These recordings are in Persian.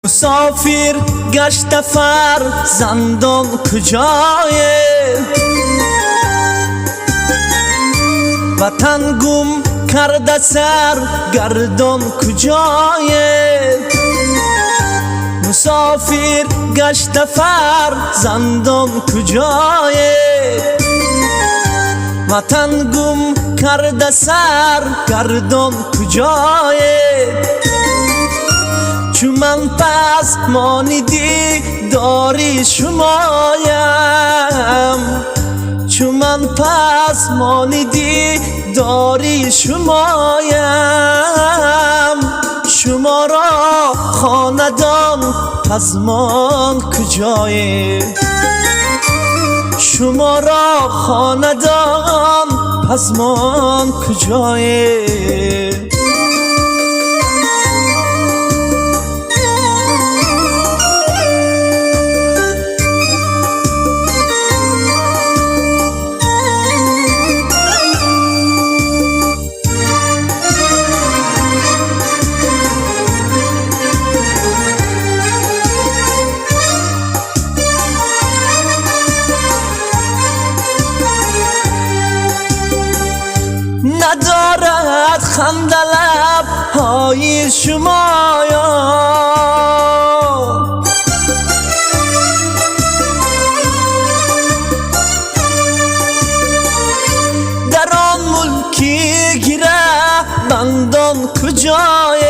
مسافر گشته فرزندان کجایه، وطن گم کرده سر گردان کجایه. مسافر گشته فرزندان کجایه، وطن گم کرده سر گردان کجایه. چون من پس مانیدی داری شمایم، چون من پس مانیدی داری شمایم. شما را خاندان پزمان کجایه، شما را خاندان پزمان کجایه. ندارد خنده لب‌های شمایان، در آن ملکی گره بندان کجایید.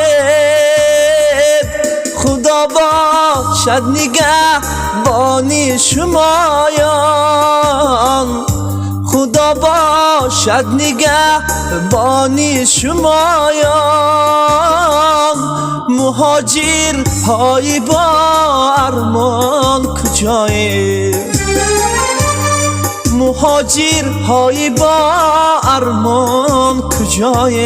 خدا باشد نگهبان شمایان، خدا باشد نگهبان شمایان. مهاجر های با ارمان کجایه، مهاجر های با ارمان کجایه.